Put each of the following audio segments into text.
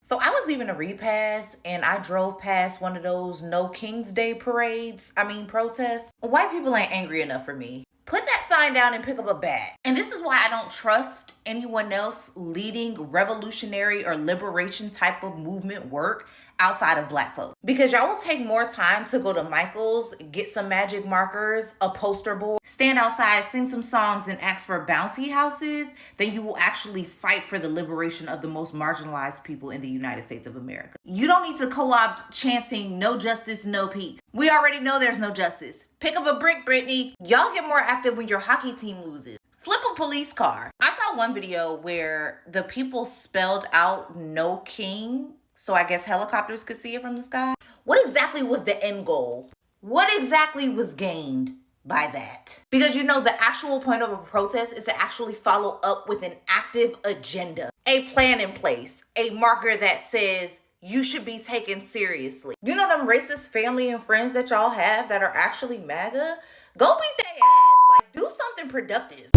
So I was leaving a repass and I drove past one of those No King's Day protests. White people ain't angry enough for me. Put that sign down and pick up a bat. And this is why I don't trust anyone else leading revolutionary or liberation type of movement work outside of black folk. Because y'all will take more time to go to Michael's, get some magic markers, a poster board, stand outside, sing some songs, and ask for bouncy houses than you will actually fight for the liberation of the most marginalized people in the United States of America. You don't need to co-opt chanting no justice, no peace. We already know there's no justice. Pick up a brick, Brittany. Y'all get more active when your hockey team loses. Flip a police car. I saw one video where the people spelled out no king, so I guess helicopters could see it from the sky. What exactly was the end goal? What exactly was gained by that? Because the actual point of a protest is to actually follow up with an active agenda, a plan in place, a marker that says you should be taken seriously. Them racist family and friends that y'all have that are actually MAGA? Go beat their ass. Do something productive.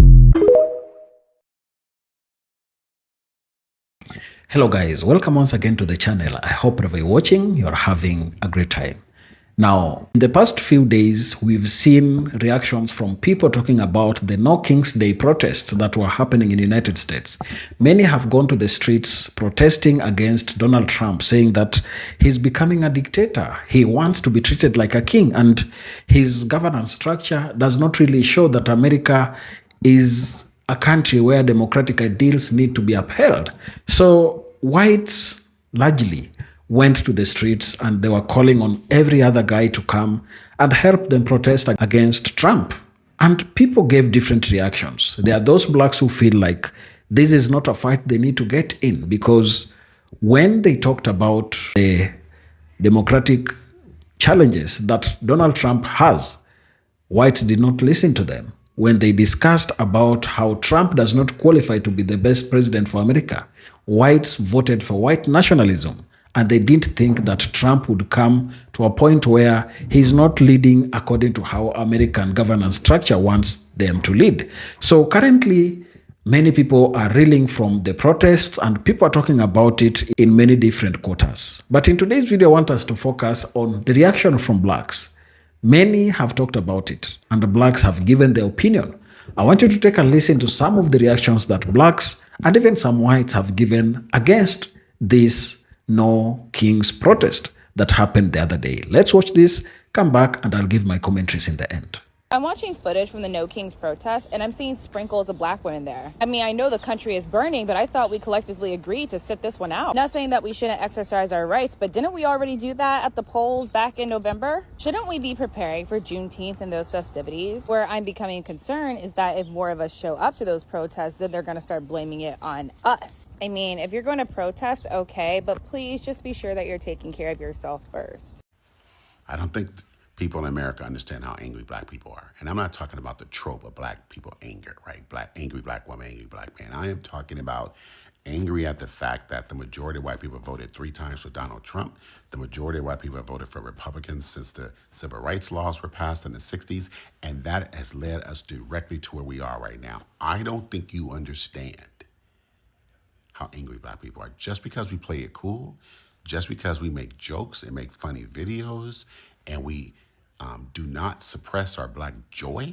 Hello guys, welcome once again to the channel. I hope wherever you're watching, you're having a great time. Now, in the past few days, we've seen reactions from people talking about the No King's Day protests that were happening in the United States. Many have gone to the streets protesting against Donald Trump, saying that he's becoming a dictator. He wants to be treated like a king, and his governance structure does not really show that America is a country where democratic ideals need to be upheld. So whites largely went to the streets and they were calling on every other guy to come and help them protest against Trump. And people gave different reactions. There are those blacks who feel like this is not a fight they need to get in, because when they talked about the democratic challenges that Donald Trump has, whites did not listen to them. When they discussed about how Trump does not qualify to be the best president for America, whites voted for white nationalism, and they didn't think that Trump would come to a point where he's not leading according to how American governance structure wants them to lead. So currently, many people are reeling from the protests, and people are talking about it in many different quarters. But in today's video, I want us to focus on the reaction from blacks. Many have talked about it, and the blacks have given their opinion. I want you to take a listen to some of the reactions that blacks and even some whites have given against this No Kings protest that happened the other day. Let's watch this, come back, and I'll give my commentaries in the end. I'm watching footage from the No Kings protest, and I'm seeing sprinkles of black women there. I mean, I know the country is burning, but I thought we collectively agreed to sit this one out. Not saying that we shouldn't exercise our rights, but didn't we already do that at the polls back in November? Shouldn't we be preparing for Juneteenth and those festivities? Where I'm becoming concerned is that if more of us show up to those protests, then they're going to start blaming it on us. I mean, if you're going to protest, okay, but please just be sure that you're taking care of yourself first. I don't think people in America understand how angry black people are. And I'm not talking about the trope of black people anger, right? Angry black woman, angry black man. I am talking about angry at the fact that the majority of white people voted 3 times for Donald Trump. The majority of white people have voted for Republicans since the civil rights laws were passed in the 60s. And that has led us directly to where we are right now. I don't think you understand how angry black people are. Just because we play it cool, just because we make jokes and make funny videos, and we do not suppress our black joy,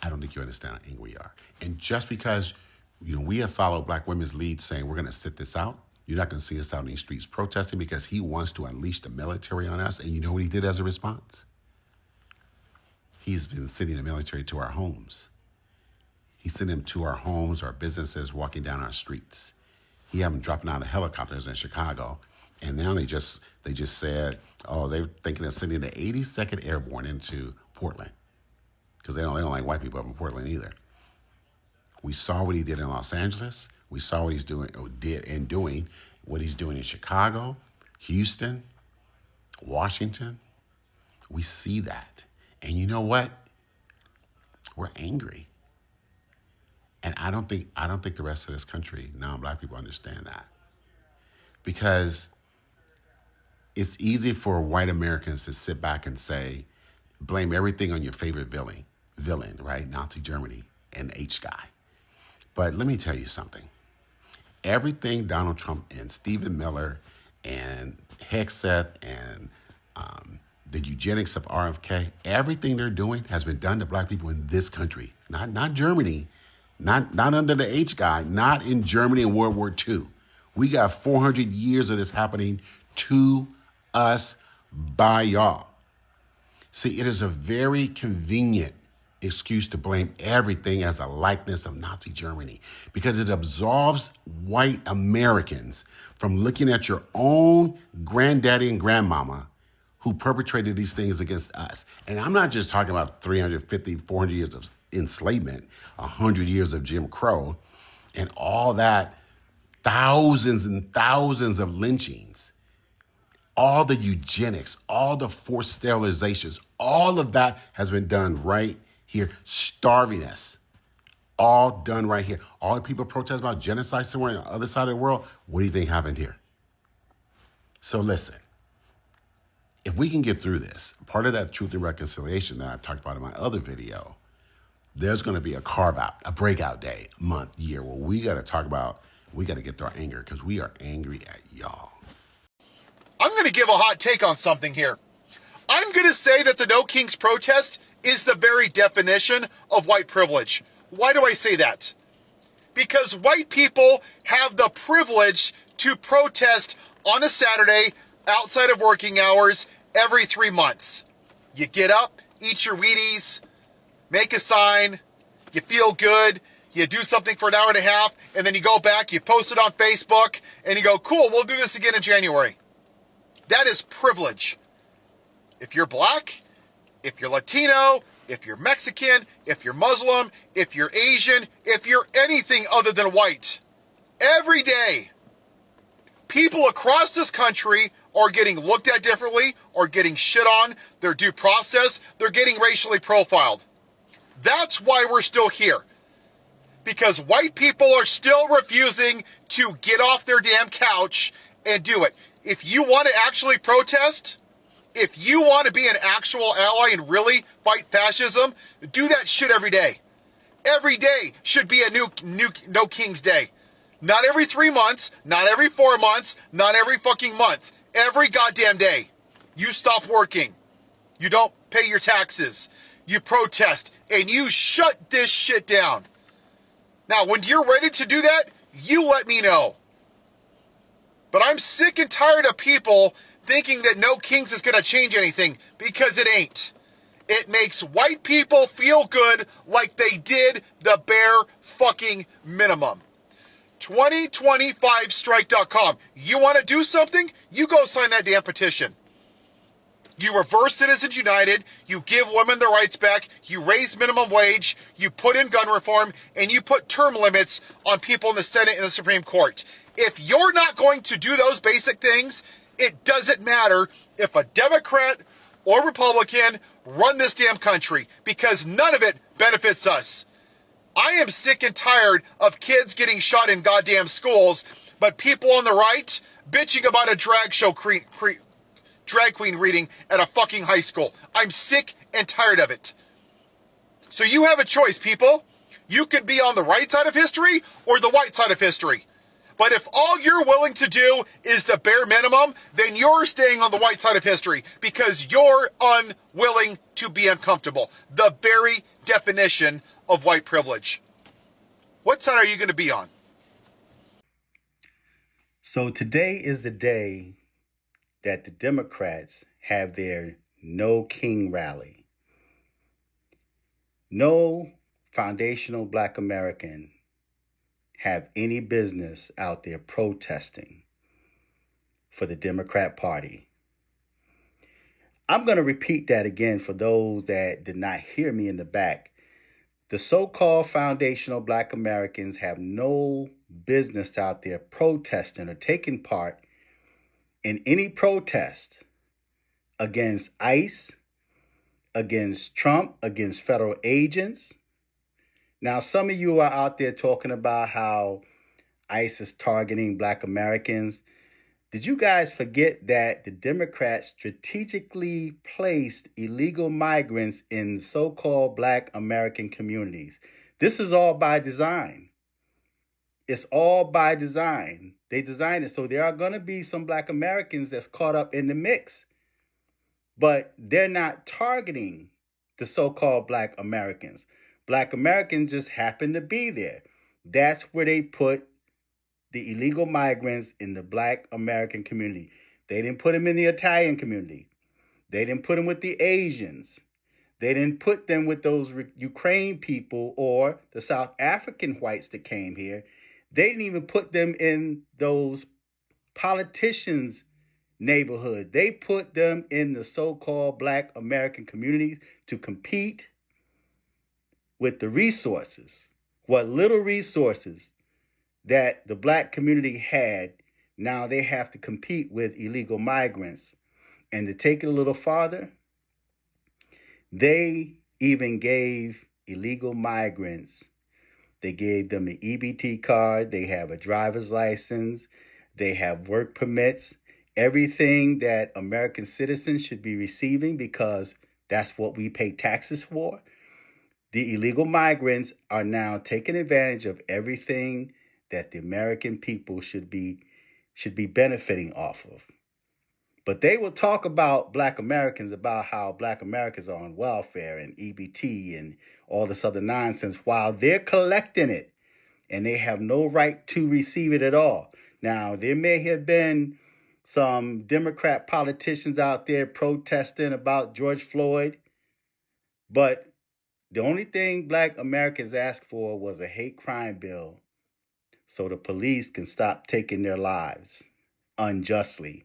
I don't think you understand how angry we are. And just because we have followed black women's lead saying we're going to sit this out, you're not going to see us out in these streets protesting because he wants to unleash the military on us. And you know what he did as a response? He's been sending the military to our homes. He's sending them to our homes, our businesses, walking down our streets. He had them dropping out of helicopters in Chicago. And now they just said, oh, they're thinking of sending the 82nd Airborne into Portland, because they don't like white people up in Portland either. We saw what he did in Los Angeles. We saw what he's doing, what he's doing in Chicago, Houston, Washington. We see that. And you know what? We're angry. And I don't think the rest of this country, non-black people, understand that. Because it's easy for white Americans to sit back and say, blame everything on your favorite villain, right? Nazi Germany and H guy. But let me tell you something. Everything Donald Trump and Stephen Miller and Hegseth and the eugenics of RFK, everything they're doing has been done to black people in this country, not Germany, not under the H guy, not in Germany in World War II. We got 400 years of this happening to us by y'all. See, it is a very convenient excuse to blame everything as a likeness of Nazi Germany because it absolves white Americans from looking at your own granddaddy and grandmama who perpetrated these things against us. And I'm not just talking about 350, 400 years of enslavement, 100 years of Jim Crow, and all that, thousands and thousands of lynchings, all the eugenics, all the forced sterilizations, all of that has been done right here, starving us. All done right here. All the people protest about genocide somewhere on the other side of the world, what do you think happened here? So listen, if we can get through this, part of that truth and reconciliation that I talked about in my other video, there's going to be a carve out, a breakout day, month, year, where we got to talk about, we got to get through our anger because we are angry at y'all. I'm going to give a hot take on something here. I'm going to say that the No Kings protest is the very definition of white privilege. Why do I say that? Because white people have the privilege to protest on a Saturday outside of working hours every 3 months. You get up, eat your Wheaties, make a sign, you feel good, you do something for an hour and a half, and then you go back, you post it on Facebook, and you go, cool, we'll do this again in January. That is privilege. If you're black, if you're Latino, if you're Mexican, if you're Muslim, if you're Asian, if you're anything other than white, every day, people across this country are getting looked at differently, or getting shit on, their due process, they're getting racially profiled. That's why we're still here. Because white people are still refusing to get off their damn couch and do it. If you want to actually protest, if you want to be an actual ally and really fight fascism, do that shit every day. Every day should be a new No Kings Day. Not every 3 months, not every 4 months, not every fucking month. Every goddamn day. You stop working. You don't pay your taxes. You protest. And you shut this shit down. Now, when you're ready to do that, you let me know. But I'm sick and tired of people thinking that No Kings is going to change anything, because it ain't. It makes white people feel good like they did the bare fucking minimum. 2025strike.com. You want to do something? You go sign that damn petition. You reverse Citizens United, you give women their rights back, you raise minimum wage, you put in gun reform, and you put term limits on people in the Senate and the Supreme Court. If you're not going to do those basic things, it doesn't matter if a Democrat or Republican run this damn country, because none of it benefits us. I am sick and tired of kids getting shot in goddamn schools, but people on the right bitching about a drag queen reading at a fucking high school. I'm sick and tired of it. So you have a choice, people. You could be on the right side of history or the white side of history. But if all you're willing to do is the bare minimum, then you're staying on the white side of history because you're unwilling to be uncomfortable. The very definition of white privilege. What side are you going to be on? So today is the day that the Democrats have their No King rally. No foundational Black American have any business out there protesting for the Democrat Party. I'm going to repeat that again for those that did not hear me in the back. The so-called foundational Black Americans have no business out there protesting or taking part in any protest against ICE, against Trump, against federal agents. Now, some of you are out there talking about how ICE is targeting Black Americans. Did you guys forget that the Democrats strategically placed illegal migrants in so-called Black American communities? This is all by design. It's all by design. They designed it. So there are going to be some Black Americans that's caught up in the mix, but they're not targeting the so-called Black Americans. Black Americans just happen to be there. That's where they put the illegal migrants in the Black American community. They didn't put them in the Italian community. They didn't put them with the Asians. They didn't put them with those Ukraine people or the South African whites that came here. They didn't even put them in those politicians' neighborhood. They put them in the so-called Black American communities to compete with the resources, what little resources that the Black community had. Now they have to compete with illegal migrants. And to take it a little farther, they even gave illegal migrants, they gave them an EBT card, they have a driver's license, they have work permits, everything that American citizens should be receiving because that's what we pay taxes for. The illegal migrants are now taking advantage of everything that the American people should be benefiting off of. But they will talk about Black Americans, about how Black Americans are on welfare and EBT and all this other nonsense while they're collecting it and they have no right to receive it at all. Now, there may have been some Democrat politicians out there protesting about George Floyd, but the only thing Black Americans asked for was a hate crime bill so the police can stop taking their lives unjustly,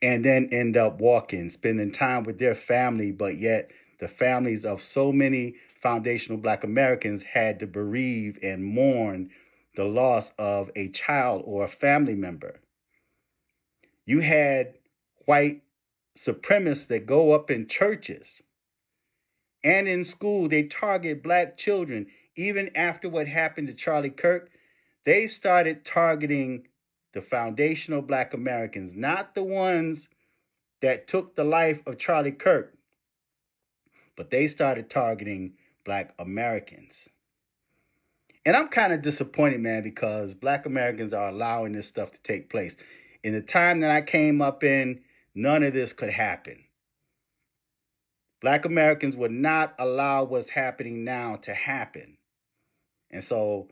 and then end up spending time with their family, but yet the families of so many foundational Black Americans had to bereave and mourn the loss of a child or a family member. You had white supremacists that go up in churches and in school. They target Black children. Even after what happened to Charlie Kirk, they started targeting the foundational Black Americans, not the ones that took the life of Charlie Kirk, but they started targeting Black Americans. And I'm kind of disappointed, man, because Black Americans are allowing this stuff to take place. In the time that I came up in, none of this could happen. Black Americans would not allow what's happening now to happen. And so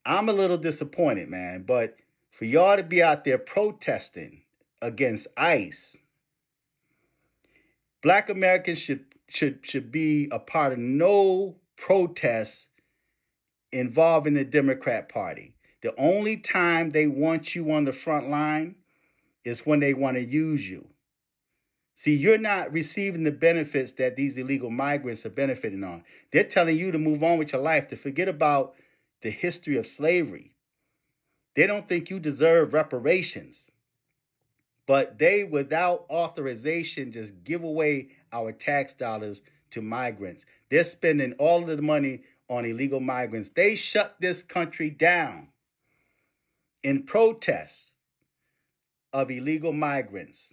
I'm a little disappointed, man. But for y'all to be out there protesting against ICE, Black Americans should be a part of no protests involving the Democrat Party. The only time they want you on the front line is when they want to use you. See, you're not receiving the benefits that these illegal migrants are benefiting on. They're telling you to move on with your life, to forget about the history of slavery. They don't think you deserve reparations. But they, without authorization, just give away our tax dollars to migrants. They're spending all of the money on illegal migrants. They shut this country down in protest of illegal migrants.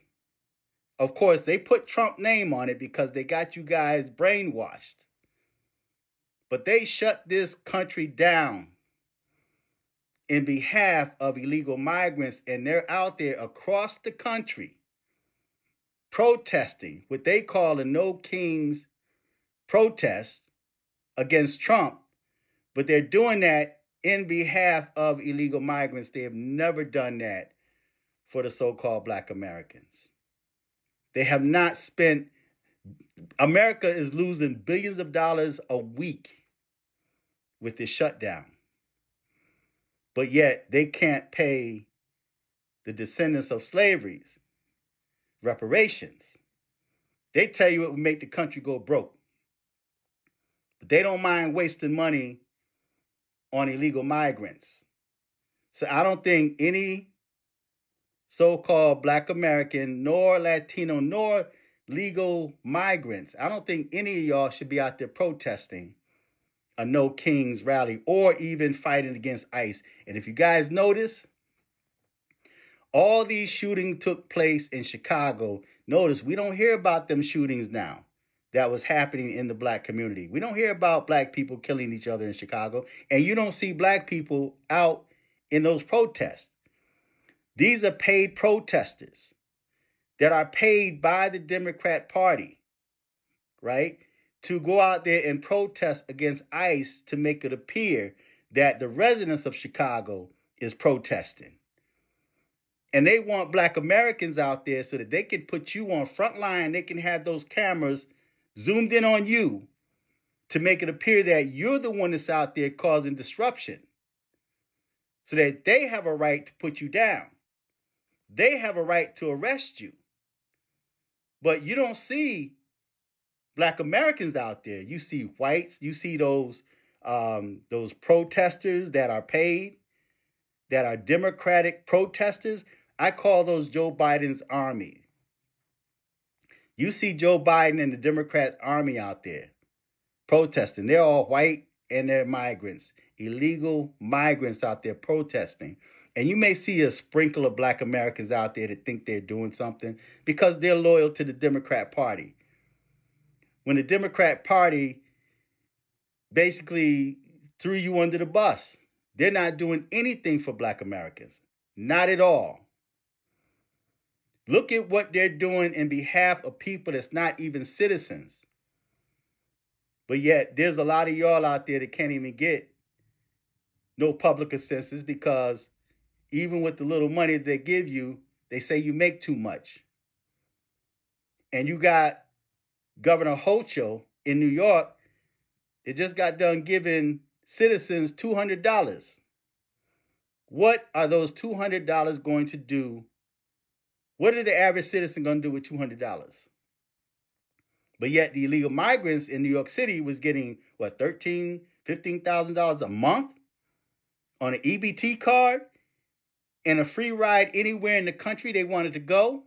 Of course, they put Trump's name on it because they got you guys brainwashed. But they shut this country down in behalf of illegal migrants, and they're out there across the country protesting what they call a No Kings protest against Trump, but they're doing that in behalf of illegal migrants. They have never done that for the so-called Black Americans. They have not spent, America is losing billions of dollars a week with this shutdown. But yet they can't pay the descendants of slavery reparations. They tell you it would make the country go broke. But they don't mind wasting money on illegal migrants. So I don't think any so-called Black American, nor Latino, nor legal migrants, I don't think any of y'all should be out there protesting a No Kings rally or even fighting against ICE. And if you guys notice, all these shootings took place in Chicago. Notice we don't hear about them shootings now that was happening in the Black community. We don't hear about Black people killing each other in Chicago. And you don't see Black people out in those protests. These are paid protesters that are paid by the Democrat Party, right, to go out there and protest against ICE to make it appear that the residents of Chicago is protesting. And they want Black Americans out there so that they can put you on front line. They can have those cameras zoomed in on you to make it appear that you're the one that's out there causing disruption, so that they have a right to put you down. They have a right to arrest you. But you don't see Black Americans out there. You see whites. You see those protesters that are paid, that are Democratic protesters. I call those Joe Biden's army. You see Joe Biden and the Democrats' army out there protesting. They're all white and they're migrants, illegal migrants out there protesting. And you may see a sprinkle of Black Americans out there that think they're doing something because they're loyal to the Democrat Party. When the Democrat Party basically threw you under the bus, they're not doing anything for Black Americans. Not at all. Look at what they're doing in behalf of people that's not even citizens. But yet, there's a lot of y'all out there that can't even get no public assistance because even with the little money they give you, they say you make too much. And you got Governor Hochul in New York that just got done giving citizens $200. What are those $200 going to do? What are the average citizen going to do with $200? But yet the illegal migrants in New York City was getting, what, $13,000, $15,000 a month on an EBT card and a free ride anywhere in the country they wanted to go.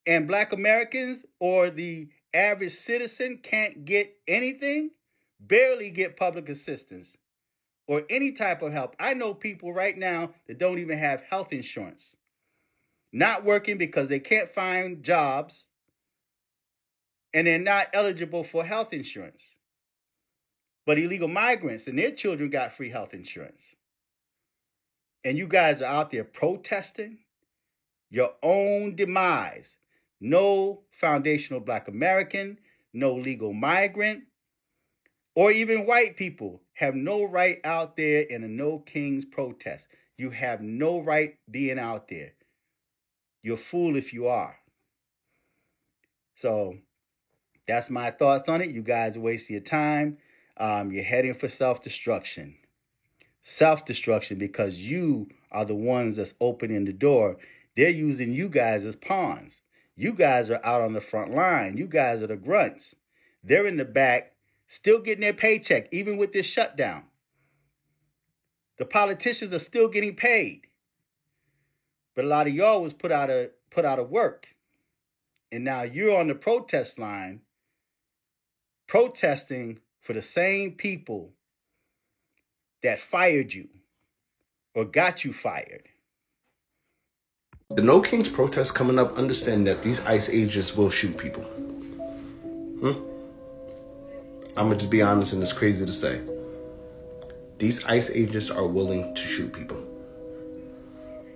And Black Americans or the average citizen can't get anything, barely get public assistance or any type of help. I know people right now that don't even have health insurance, not working because they can't find jobs and they're not eligible for health insurance. But illegal migrants and their children got free health insurance. And you guys are out there protesting your own demise. No foundational Black American, no legal migrant, or even white people have no right out there in a No Kings protest. You have no right being out there. You're a fool if you are. So that's my thoughts on it. You guys are wasting your time. You're heading for self-destruction. Self-destruction because you are the ones that's opening the door. They're using you guys as pawns. You guys are out on the front line. You guys are the grunts. They're in the back, still getting their paycheck, even with this shutdown. The politicians are still getting paid. But a lot of y'all was put out of work. And now you're on the protest line, protesting for the same people that fired you or got you fired. The No Kings protest coming up, understand that these ICE agents will shoot people. I'm going to just be honest, and it's crazy to say. These ICE agents are willing to shoot people.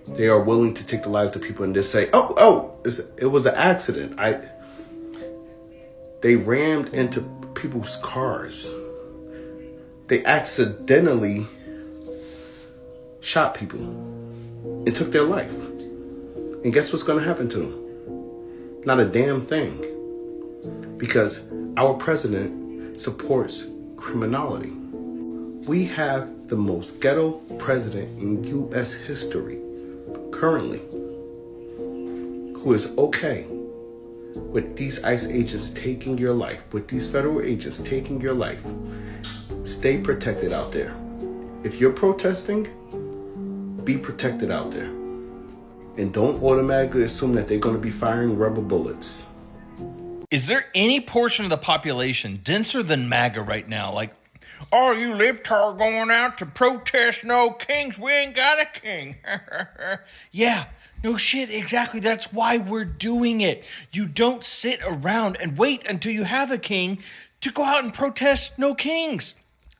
They are willing to take the lives of people and just say, it was an accident. They rammed into people's cars. They accidentally shot people and took their life. And guess what's going to happen to them? Not a damn thing. Because our president supports criminality. We have the most ghetto president in U.S. history currently who is okay with these ICE agents taking your life, with these federal agents taking your life. Stay protected out there. If you're protesting, be protected out there. And don't automatically assume that they're going to be firing rubber bullets. Is there any portion of the population denser than MAGA right now? Like, oh, you libtard going out to protest No Kings? We ain't got a king. Yeah, no shit, exactly. That's why we're doing it. You don't sit around and wait until you have a king to go out and protest No Kings.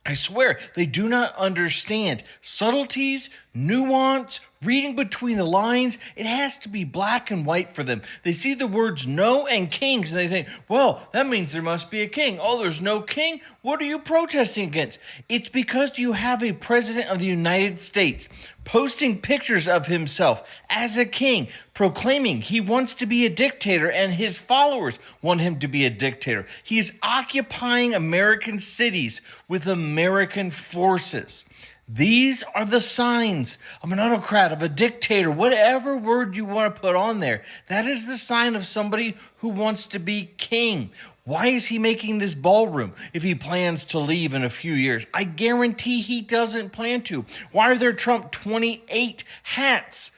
I swear, they do not understand subtleties, nuance, reading between the lines. It has to be black and white for them. They see the words no and kings and they think, well, that means there must be a king. Oh, there's no king? What are you protesting against? It's because you have a president of the United States posting pictures of himself as a king, proclaiming he wants to be a dictator and his followers want him to be a dictator. He is occupying American cities with American forces. These are the signs of an autocrat, of a dictator, whatever word you want to put on there. That is the sign of somebody who wants to be king. Why is he making this ballroom if he plans to leave in a few years? I guarantee he doesn't plan to. Why are there Trump 28 hats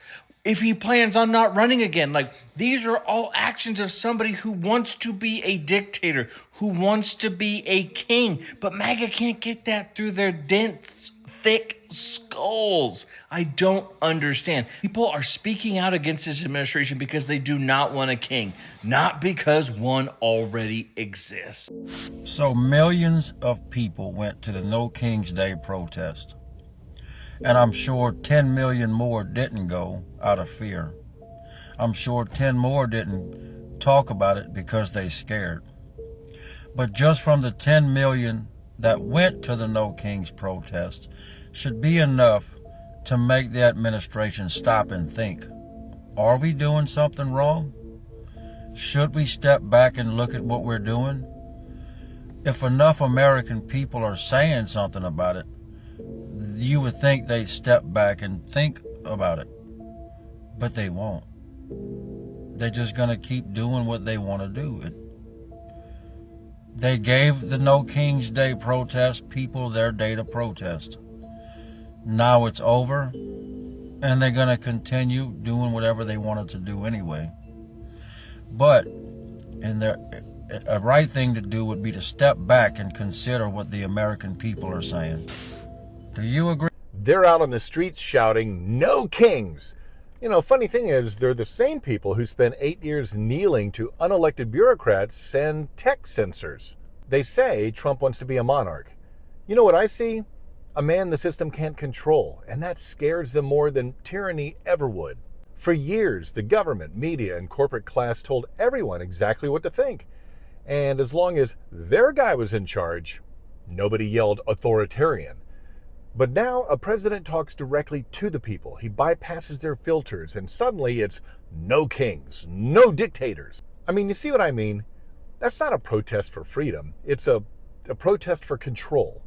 if he plans on not running again? Like, these are all actions of somebody who wants to be a dictator, who wants to be a king. But MAGA can't get that through their dense, thick skulls. I don't understand. People are speaking out against this administration because they do not want a king, not because one already exists. So millions of people went to the No King's Day protest. And I'm sure 10 million more didn't go out of fear. I'm sure 10 more didn't talk about it because they scared. But just from the 10 million that went to the No King's protest should be enough to make the administration stop and think. Are we doing something wrong? Should we step back and look at what we're doing? If enough American people are saying something about it, you would think they'd step back and think about it. But they won't. They're just going to keep doing what they want to do. They gave the No King's Day protest people their day to protest. Now it's over, and they're going to continue doing whatever they wanted to do anyway. But a right thing to do would be to step back and consider what the American people are saying. Do you agree? They're out on the streets shouting, "No kings!" You know, funny thing is, they're the same people who spent 8 years kneeling to unelected bureaucrats and tech censors. They say Trump wants to be a monarch. You know what I see? A man the system can't control, and that scares them more than tyranny ever would. For years, the government, media, and corporate class told everyone exactly what to think. And as long as their guy was in charge, nobody yelled authoritarian. But now a president talks directly to the people. He bypasses their filters, and suddenly it's no kings, no dictators. I mean, you see what I mean? That's not a protest for freedom. It's a protest for control.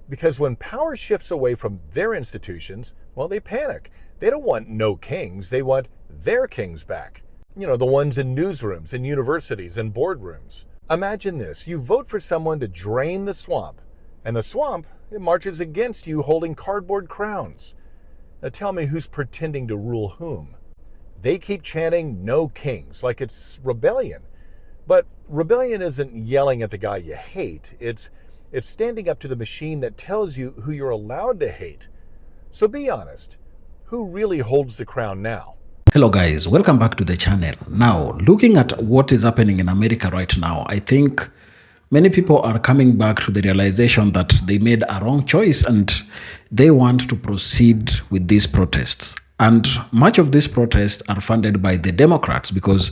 Because when power shifts away from their institutions, well, they panic. They don't want no kings. They want their kings back. You know, the ones in newsrooms and universities and boardrooms. Imagine this. You vote for someone to drain the swamp, and the swamp, it marches against you holding cardboard crowns. Now tell me who's pretending to rule whom. They keep chanting no kings like it's rebellion. But rebellion isn't yelling at the guy you hate. It's standing up to the machine that tells you who you're allowed to hate. So be honest. Who really holds the crown now? Hello guys, welcome back to the channel. Now, looking at what is happening in America right now, I think many people are coming back to the realization that they made a wrong choice and they want to proceed with these protests. And much of these protests are funded by the Democrats because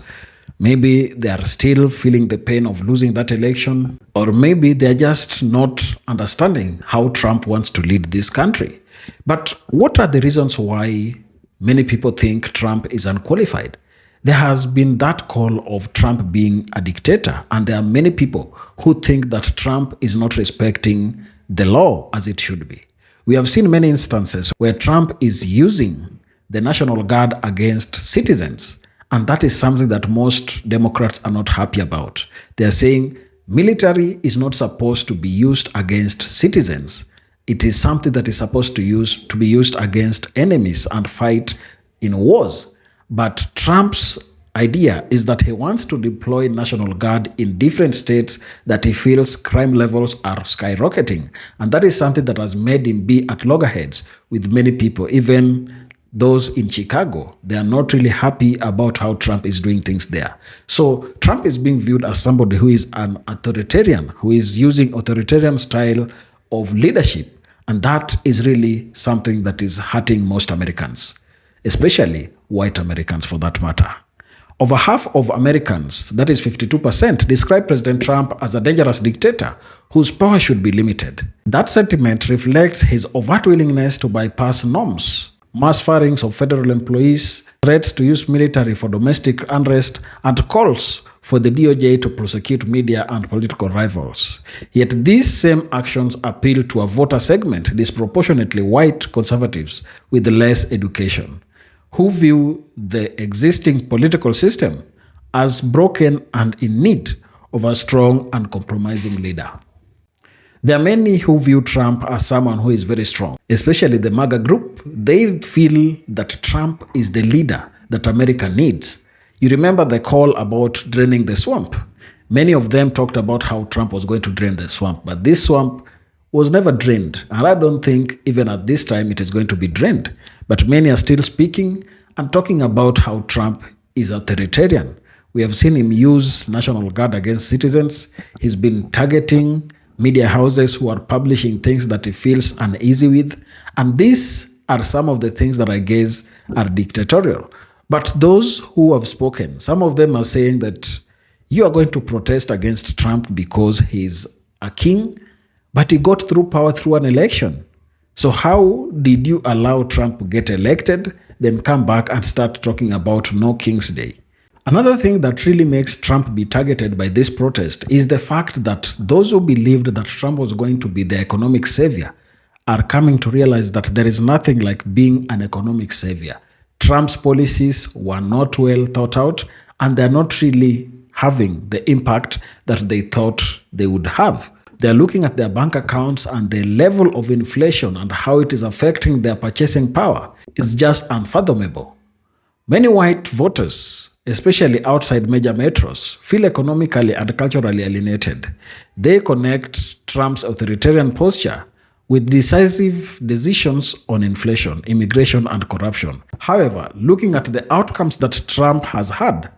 maybe they are still feeling the pain of losing that election, or maybe they're just not understanding how Trump wants to lead this country. But what are the reasons why many people think Trump is unqualified? There has been that call of Trump being a dictator, and there are many people who think that Trump is not respecting the law as it should be. We have seen many instances where Trump is using the National Guard against citizens, and that is something that most Democrats are not happy about. They are saying military is not supposed to be used against citizens. It is something that is supposed to be used against enemies and fight in wars. But Trump's idea is that he wants to deploy National Guard in different states that he feels crime levels are skyrocketing. And that is something that has made him be at loggerheads with many people, even those in Chicago. They are not really happy about how Trump is doing things there. So Trump is being viewed as somebody who is an authoritarian, who is using authoritarian style of leadership. And that is really something that is hurting most Americans, especially white Americans for that matter. Over half of Americans, that is 52%, describe President Trump as a dangerous dictator whose power should be limited. That sentiment reflects his overt willingness to bypass norms, mass firings of federal employees, threats to use military for domestic unrest, and calls for the DOJ to prosecute media and political rivals. Yet these same actions appeal to a voter segment, disproportionately white conservatives with less education, who view the existing political system as broken and in need of a strong and compromising leader. There are many who view Trump as someone who is very strong, especially the MAGA group. They feel that Trump is the leader that America needs. You remember the call about draining the swamp. Many of them talked about how Trump was going to drain the swamp, but this swamp was never drained. And I don't think even at this time it is going to be drained. But many are still speaking and talking about how Trump is authoritarian. We have seen him use National Guard against citizens. He's been targeting media houses who are publishing things that he feels uneasy with. And these are some of the things that I guess are dictatorial. But those who have spoken, some of them are saying that you are going to protest against Trump because he's a king, but he got through power through an election. So how did you allow Trump to get elected, then come back and start talking about No King's Day? Another thing that really makes Trump be targeted by this protest is the fact that those who believed that Trump was going to be the economic savior are coming to realize that there is nothing like being an economic savior. Trump's policies were not well thought out, and they're not really having the impact that they thought they would have. They're looking at their bank accounts and the level of inflation and how it is affecting their purchasing power. It's just unfathomable. Many white voters, especially outside major metros, feel economically and culturally alienated. They connect Trump's authoritarian posture with decisive decisions on inflation, immigration, and corruption. However, looking at the outcomes that Trump has had,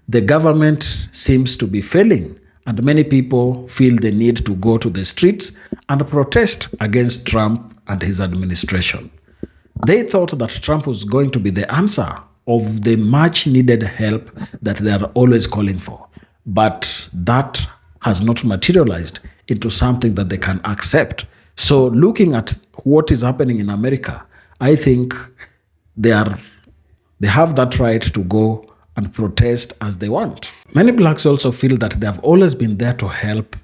the government seems to be failing, and many people feel the need to go to the streets and protest against Trump and his administration. They thought that Trump was going to be the answer of the much-needed help that they are always calling for. But that has not materialized into something that they can accept. So looking at what is happening in America, I think they have that right to go and protest as they want. Many blacks also feel that they have always been there to help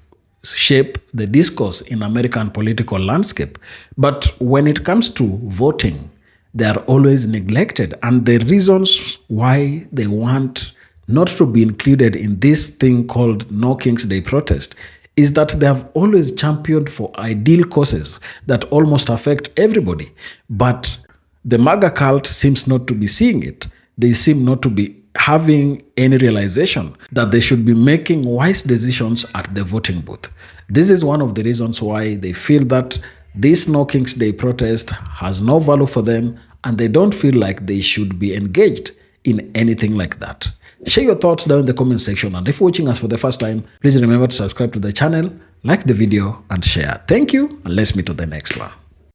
shape the discourse in American political landscape. But when it comes to voting, they are always neglected. And the reasons why they want not to be included in this thing called No King's Day protest is that they have always championed for ideal causes that almost affect everybody. But the MAGA cult seems not to be seeing it. They seem not to be having any realization that they should be making wise decisions at the voting booth. This is one of the reasons why they feel that this No King's Day protest has no value for them, and they don't feel like they should be engaged in anything like that. Share your thoughts down in the comment section, and if you're watching us for the first time, please remember to subscribe to the channel, like the video, and share. Thank you, and let's meet to the next one.